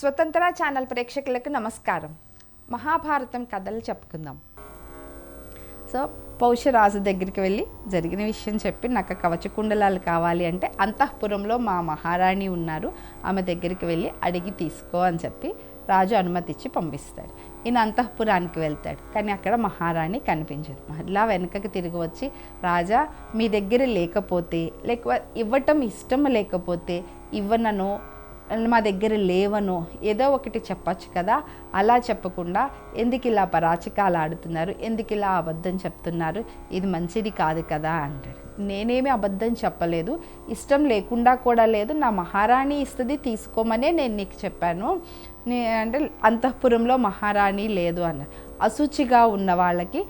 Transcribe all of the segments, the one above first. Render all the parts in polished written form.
స్వతంత్ర ఛానల్ ప్రేక్షకులకు నమస్కారం. మహాభారతం కథలు చెప్పుకుందాం. సో పౌష్యరాజు దగ్గరికి వెళ్ళి జరిగిన విషయం చెప్పి నాకు కవచ కుండలాలు కావాలి అంటే అంతఃపురంలో మా మహారాణి ఉన్నారు, ఆమె దగ్గరికి వెళ్ళి అడిగి తీసుకో అని చెప్పి రాజు అనుమతి ఇచ్చి పంపిస్తాడు. ఈయన అంతఃపురానికి వెళ్తాడు, కానీ అక్కడ మహారాణి కనిపించదు. మళ్ళా వెనకకి తిరిగి వచ్చి, రాజా మీ దగ్గర లేకపోతే ఇవ్వటం ఇష్టం లేకపోతే ఇవ్వనను, మా దగ్గర లేవనో ఏదో ఒకటి చెప్పచ్చు కదా, అలా చెప్పకుండా ఎందుకు ఇలా పరాచికాలు ఆడుతున్నారు, ఎందుకు ఇలా అబద్ధం చెప్తున్నారు, ఇది మంచిది కాదు కదా అంటాడు. నేనేమి అబద్ధం చెప్పలేదు, ఇష్టం లేకుండా కూడా లేదు, నా మహారాణి ఇస్తుంది తీసుకోమనే నేను నీకు చెప్పాను అంటే అంతఃపురంలో మహారాణి లేదు అన్నారు. అశుచిగా ఉన్న వాళ్ళకి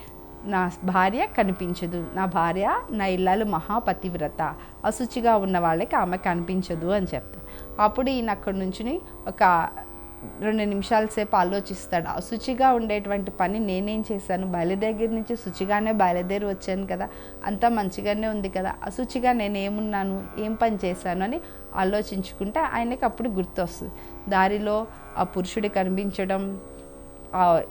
నా భార్య కనిపించదు, నా భార్య నా ఇల్లాలు మహాపతివ్రత, అశుచిగా ఉన్న వాళ్ళకి ఆమె కనిపించదు అని చెప్తాను. అప్పుడు ఈయన అక్కడి నుంచి ఒక 2 నిమిషాల సేపు ఆలోచిస్తాడు. అశుచిగా ఉండేటువంటి పని నేనేం చేశాను, బయలుదేరి నుంచి శుచిగానే బయలుదేరి వచ్చాను కదా, అంతా మంచిగానే ఉంది కదా, అశుచిగా నేనేమున్నాను, ఏం పని చేశాను అని ఆలోచించుకుంటే ఆయనకి అప్పుడు గుర్తొస్తుంది. దారిలో ఆ పురుషుడి కనిపించడం,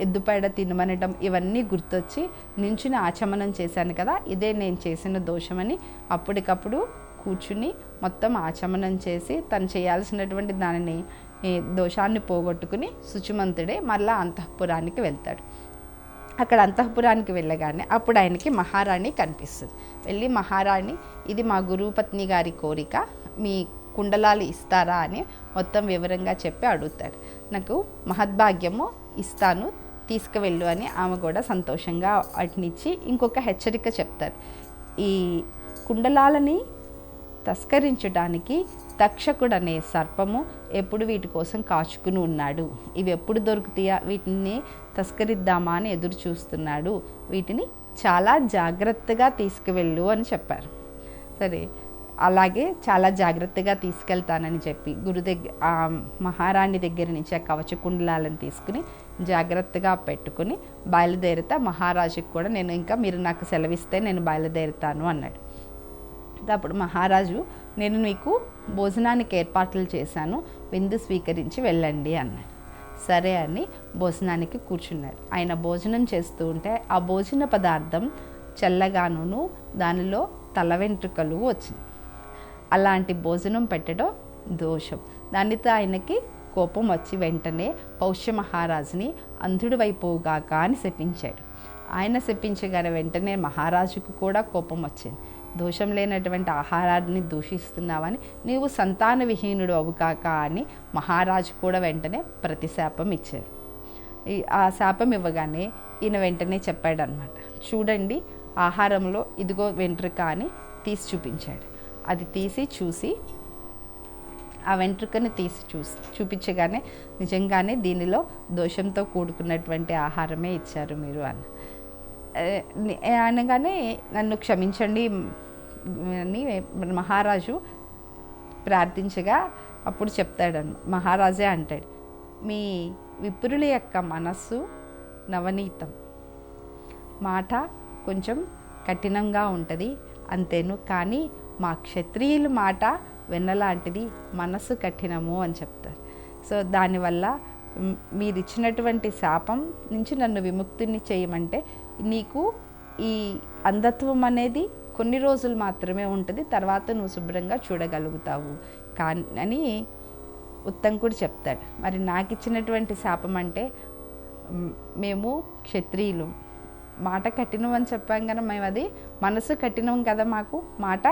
ఎద్దుపేడ తినమనడం, ఇవన్నీ గుర్తొచ్చి నించుని ఆచమనం చేశాను కదా, ఇదే నేను చేసిన దోషమని అప్పటికప్పుడు కూర్చుని మొత్తం ఆచమనం చేసి తను చేయాల్సినటువంటి దానిని దోషాన్ని పోగొట్టుకుని శుచిమంతుడే మళ్ళా అంతఃపురానికి వెళ్తాడు. అక్కడ అంతఃపురానికి వెళ్ళగానే అప్పుడు ఆయనకి మహారాణి కనిపిస్తుంది. వెళ్ళి, మహారాణి ఇది మా గురుపత్ని గారి కోరిక, మీ కుండలాలు ఇస్తారా అని మొత్తం వివరంగా చెప్పి అడుగుతాడు. నాకు మహద్భాగ్యము, ఇస్తాను తీసుకువెళ్ళు అని ఆమె కూడా సంతోషంగా వాటినిచ్చి ఇంకొక హెచ్చరిక చెప్తారు. ఈ కుండలాలని తస్కరించడానికి తక్షకుడు అనే సర్పము ఎప్పుడు వీటి కోసం కాచుకుని ఉన్నాడు, ఇవి ఎప్పుడు దొరుకుతాయా వీటిని తస్కరిద్దామా అని ఎదురు చూస్తున్నాడు, వీటిని చాలా జాగ్రత్తగా తీసుకువెళ్ళు అని చెప్పారు. సరే, అలాగే చాలా జాగ్రత్తగా తీసుకెళ్తానని చెప్పి మహారాణి దగ్గర నుంచి ఆ కవచ కుండలాలను తీసుకుని జాగ్రత్తగా పెట్టుకుని బయలుదేరుతా. మహారాజుకి కూడా మీరు నాకు సెలవిస్తే నేను బయలుదేరుతాను అన్నాడు. అప్పుడు మహారాజు, నేను మీకు భోజనానికి ఏర్పాట్లు చేశాను, విందు స్వీకరించి వెళ్ళండి అన్నాడు. సరే అని భోజనానికి కూర్చున్నాడు. ఆయన భోజనం చేస్తూ ఉంటే ఆ భోజన పదార్థం చల్లగాను, దానిలో తల వెంట్రుకలు వచ్చింది. అలాంటి భోజనం పెట్టడం దోషం. దానితో ఆయనకి కోపం వచ్చి వెంటనే పౌష్య మహారాజుని అంధుడి వైపుగాక అని శపించాడు. ఆయన శపించగానే వెంటనే మహారాజుకు కూడా కోపం వచ్చింది. దోషం లేనటువంటి ఆహారాన్ని దూషిస్తున్నావని, నీవు సంతాన విహీనుడు అవుకాక అని మహారాజు కూడా వెంటనే ప్రతిశాపం ఇచ్చాడు. ఆ శాపం ఇవ్వగానే ఈయన వెంటనే చెప్పాడనమాట, చూడండి ఆహారంలో ఇదిగో వెంట్రుక అని తీసి చూపించాడు. అది తీసి చూసి ఆ వెంట్రుకని తీసి చూపించగానే నిజంగానే దీనిలో దోషంతో కూడుకున్నటువంటి ఆహారమే ఇచ్చారు మీరు అని అనగానే, నన్ను క్షమించండి అని మహారాజు ప్రార్థించగా అప్పుడు చెప్తాడను మహారాజే అంటాడు, మీ విప్రుల యొక్క మనస్సు నవనీతం, మాట కొంచెం కఠినంగా ఉంటుంది అంతేను, కానీ మా క్షత్రియుల మాట వెన్నలాంటిది, మనస్సు కఠినము అని చెప్తారు. సో దానివల్ల మీరు ఇచ్చినటువంటి శాపం నుంచి నన్ను విముక్తిని చేయమంటే, నీకు ఈ అంధత్వం అనేది కొన్ని రోజులు మాత్రమే ఉంటుంది, తర్వాత నువ్వు శుభ్రంగా చూడగలుగుతావు అని ఉత్తంకుడు చెప్తాడు. మరి నాకు ఇచ్చినటువంటి శాపం అంటే, మేము క్షత్రియులు, మాట కఠినం అని చెప్పాం కదా, మేము అది మనసు కఠినం కదా, మాకు మాట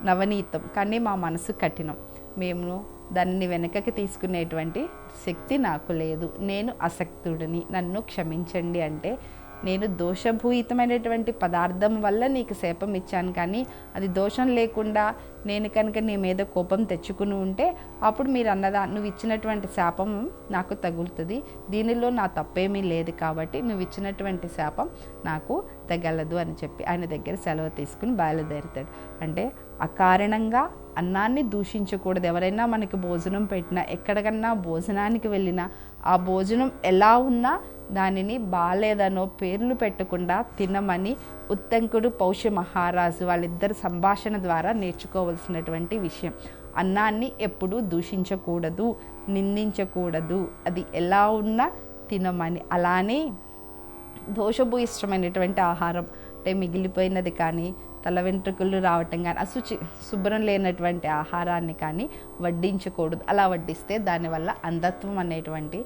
నవనీతం కానీ మా మనసు కఠినం, మేము దాన్ని వెనకకి తీసుకునేటువంటి శక్తి నాకు లేదు, నేను అసక్తుడిని, నన్ను క్షమించండి అంటే, నేను దోషభూయితమైనటువంటి పదార్థం వల్ల నీకు శాపం ఇచ్చాను, కానీ అది దోషం లేకుండా నేను కనుక నీ మీద కోపం తెచ్చుకుని ఉంటే అప్పుడు మీరు నువ్వు ఇచ్చినటువంటి శాపం నాకు తగులుతుంది, దీనిలో నా తప్పేమీ లేదు కాబట్టి నువ్వు ఇచ్చినటువంటి శాపం నాకు తగలదు అని చెప్పి ఆయన దగ్గర సెలవు తీసుకుని బయలుదేరుతాడు. అంటే అకారణంగా అన్నాన్ని దూషించకూడదు. ఎవరైనా మనకి భోజనం పెట్టినా, ఎక్కడికన్నా భోజనానికి వెళ్ళినా, ఆ భోజనం ఎలా ఉన్నా దానిని బాలేదనో పేర్లు పెట్టకుండా తినమని ఉత్తంకుడు పౌష్య మహారాజు వాళ్ళిద్దరు సంభాషణ ద్వారా నేర్చుకోవాల్సినటువంటి విషయం. అన్నాన్ని ఎప్పుడూ దూషించకూడదు, నిందించకూడదు, అది ఎలా ఉన్నా తినమని. అలానే దోషభూయిష్టమైనటువంటి ఆహారం అంటే మిగిలిపోయినది కానీ, తల వెంట్రుకలు రావటం కానీ, శుభ్రం లేనటువంటి ఆహారాన్ని కానీ వడ్డించకూడదు. అలా వడ్డిస్తే దానివల్ల అంధత్వం అనేటువంటి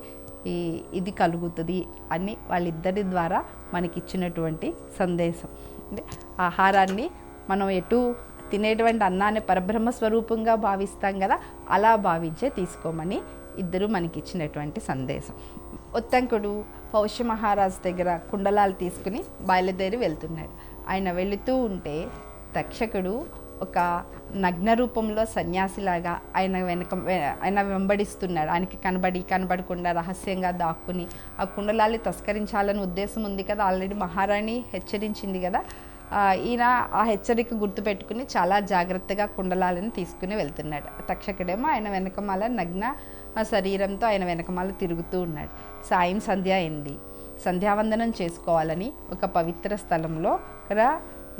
ఇది కలుగుతుంది అని వాళ్ళిద్దరి ద్వారా మనకిచ్చినటువంటి సందేశం. అంటే ఆహారాన్ని మనం ఎటు తినేటువంటి అన్నాన్ని పరబ్రహ్మ స్వరూపంగా భావిస్తాం కదా, అలా భావించే తీసుకోమని ఇద్దరు మనకిచ్చినటువంటి సందేశం. ఉత్తంకుడు పౌష్య మహారాజు దగ్గర కుండలాలు తీసుకుని బయలుదేరి వెళ్తున్నాడు. ఆయన వెళుతూ ఉంటే తక్షకుడు ఒక నగ్న రూపంలో సన్యాసిలాగా ఆయన వెంబడిస్తున్నాడు. ఆయనకి కనబడకుండా రహస్యంగా దాక్కుని ఆ కుండలాల్ని తస్కరించాలని ఉద్దేశం ఉంది కదా, ఆల్రెడీ మహారాణి హెచ్చరించింది కదా. ఈయన ఆ హెచ్చరిక గుర్తుపెట్టుకుని చాలా జాగ్రత్తగా కుండలాలను తీసుకుని వెళ్తున్నాడు. తక్షకుడేమో ఆయన వెనకమాల నగ్న శరీరంతో ఆయన వెనకమాల తిరుగుతూ ఉన్నాడు. సాయం సంధ్య అయింది. సంధ్యావందనం చేసుకోవాలని ఒక పవిత్ర స్థలంలో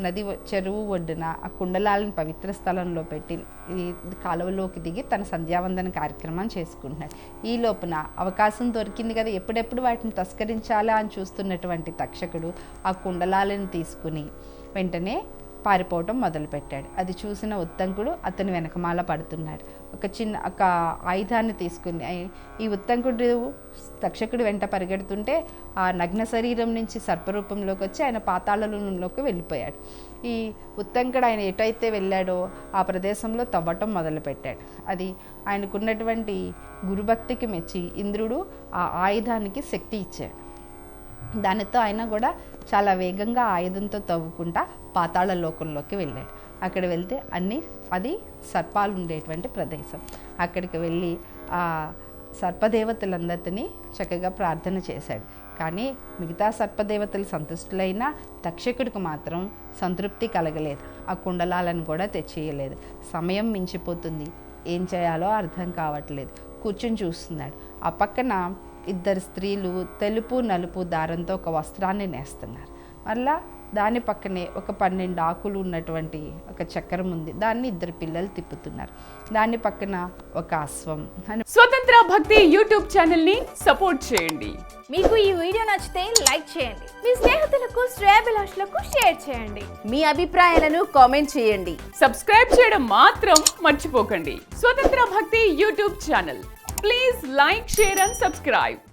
నది చెరువు ఒడ్డున ఆ కుండలాలను పవిత్ర స్థలంలో పెట్టి ఈ కాలువలోకి దిగి తన సంధ్యావందన కార్యక్రమం చేసుకుంటున్నాడు. ఈ లోపున అవకాశం దొరికింది కదా, ఎప్పుడెప్పుడు వాటిని తస్కరించాలా అని చూస్తున్నటువంటి తక్షకుడు ఆ కుండలాలను తీసుకుని వెంటనే పారిపోవటం మొదలుపెట్టాడు. అది చూసిన ఉత్తంకుడు అతని వెనకమాల పడుతున్నాడు. ఒక ఆయుధాన్ని తీసుకుని ఈ ఉత్తంకుడు తక్షకుడు వెంట పరిగెడుతుంటే ఆ నగ్న శరీరం నుంచి సర్పరూపంలోకి వచ్చి ఆయన పాతాళంలోకి వెళ్ళిపోయాడు. ఈ ఉత్తంకుడు ఆయన ఎటైతే వెళ్ళాడో ఆ ప్రదేశంలో తవ్వటం మొదలుపెట్టాడు. అది ఆయనకున్నటువంటి గురుభక్తికి మెచ్చి ఇంద్రుడు ఆ ఆయుధానికి శక్తి ఇచ్చాడు. దానితో ఆయన కూడా చాలా వేగంగా ఆయుధంతో తవ్వుకుంటా పాతాళ లోకంలోకి వెళ్ళాడు. అక్కడ వెళ్తే అది సర్పాలు ఉండేటువంటి ప్రదేశం. అక్కడికి వెళ్ళి ఆ సర్పదేవతలందరినీ చక్కగా ప్రార్థన చేశాడు. కానీ మిగతా సర్పదేవతలు సంతుష్టులైనా తక్షకుడికి మాత్రం సంతృప్తి కలగలేదు. ఆ కుండలాలను కూడా తెచ్చేయలేదు. సమయం మించిపోతుంది, ఏం చేయాలో అర్థం కావట్లేదు. కూర్చుని చూస్తున్నాడు. ఆ పక్కన ఇద్దరు స్త్రీలు తెలుపు నలుపు దారంతో ఒక వస్త్రాన్ని నేస్తున్నారు. మళ్ళా దాని పక్కనే ఒక 12 ఆకులు ఉన్నటువంటి ఒక చక్రం ఉంది. దాన్ని ఇద్దరు పిల్లలు తిప్పుతున్నారు. దాని పక్కన ఒక అశ్వం. స్వతంత్ర భక్తి యూట్యూబ్ ఛానల్ ని సపోర్ట్ చేయండి. మీకు ఈ వీడియో నచ్చితే లైక్ చేయండి, మీ స్నేహితులకు శ్రేయాభిలాషులకు షేర్ చేయండి, మీ అభిప్రాయాలను కామెంట్ చేయండి. సబ్స్క్రైబ్ చేయడం మాత్రం మర్చిపోకండి. స్వతంత్ర భక్తి YouTube channel. Please like, share and subscribe.